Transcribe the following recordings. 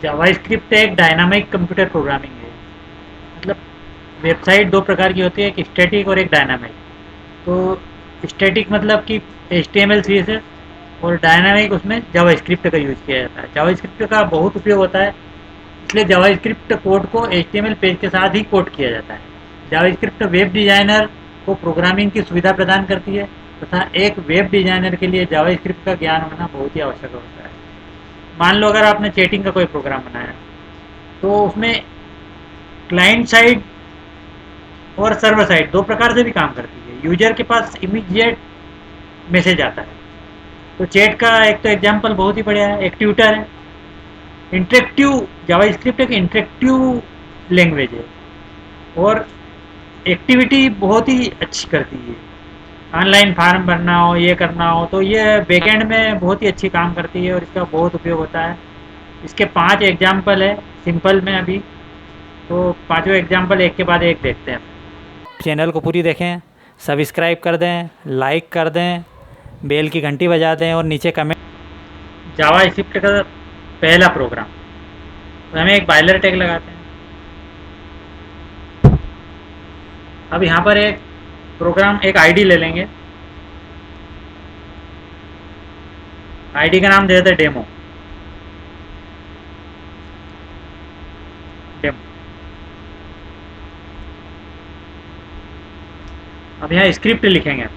JavaScript एक dynamic computer programming है। मतलब वेबसाइट दो प्रकार की होती है, एक स्टैटिक और एक डायनामिक। तो स्टैटिक मतलब कि HTML CSS, और डायनामिक उसमें जावास्क्रिप्ट का यूज़ किया जाता है। जावास्क्रिप्ट का बहुत उपयोग होता है, इसलिए जावास्क्रिप्ट कोड को HTML पेज के साथ ही कोड किया जाता है। जावास्क्रिप्ट वेब डिज़ाइनर को प्रोग्रामिंग की सुविधा प्रदान करती है, तथा एक वेब डिज़ाइनर के लिए जावास्क्रिप्ट का ज्ञान होना बहुत ही आवश्यक होता है। मान लो अगर आपने चैटिंग का कोई प्रोग्राम बनाया, तो उसमें क्लाइंट साइड और सर्वर साइड दो प्रकार से भी काम करती है। यूजर के पास इमीडिएट मैसेज आता है, तो चैट का एक तो एग्जांपल बहुत ही बढ़िया है, एक ट्विटर है। इंटरेक्टिव जावास्क्रिप्ट एक इंटरेक्टिव लैंग्वेज है, और एक्टिविटी बहुत ही अच्छी करती है। ऑनलाइन फार्म भरना हो, ये करना हो, तो ये बैकएंड में बहुत ही अच्छी काम करती है और इसका बहुत उपयोग होता है। इसके 5 एग्जाम्पल है सिंपल में अभी, तो पांचों एग्जाम्पल एक के बाद एक देखते हैं। चैनल को पूरी देखें, सब्सक्राइब कर दें, लाइक कर दें, बेल की घंटी बजा दें और नीचे कमेंट। जावा स्क्रिप्ट का पहला प्रोग्राम, तो हमें एक बाइलर टैग लगाते हैं। अब यहाँ पर एक प्रोग्राम एक आईडी ले लेंगे, आईडी का नाम दे देते हैं डेमो। डेमो। अब यहाँ स्क्रिप्ट लिखेंगे,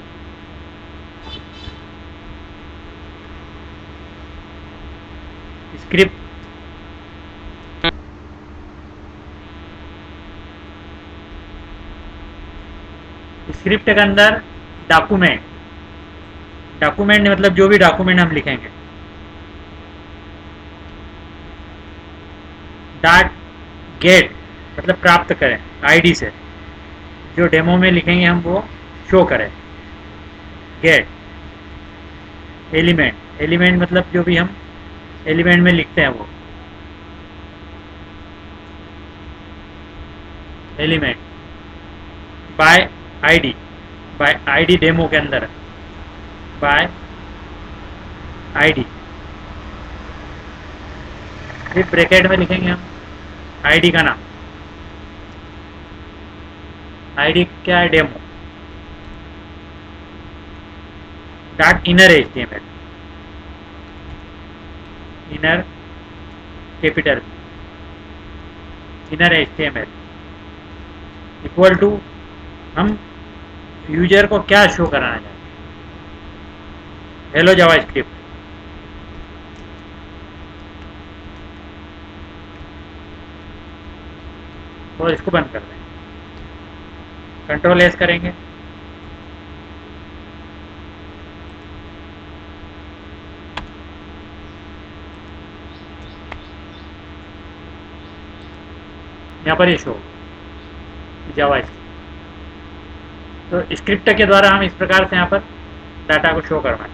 स्क्रिप्ट। स्क्रिप्ट के अंदर डॉक्यूमेंट, डॉक्यूमेंट मतलब जो भी डॉक्यूमेंट हम लिखेंगे, डॉट गेट मतलब प्राप्त करें आईडी से, जो डेमो में लिखेंगे हम वो शो करें। गेट एलिमेंट, एलिमेंट मतलब जो भी हम एलिमेंट में लिखते हैं वो element. Bye ID, bye ID demo के अंदर बाय आईडी, फिर ब्रैकेट में लिखेंगे हम आईडी का नाम। आईडी क्या है? Demo. Dot inner HTML, inner capital inner HTML equal to हम यूजर को क्या शो कराना चाहते हैं, हेलो जावास्क्रिप्ट। और इसको बंद कर दें, कंट्रोल एस करेंगे। यहाँ पर ये शो जावास्क्रिप्ट। तो स्क्रिप्ट के द्वारा हम इस प्रकार से यहाँ पर डाटा को शो करवाएं।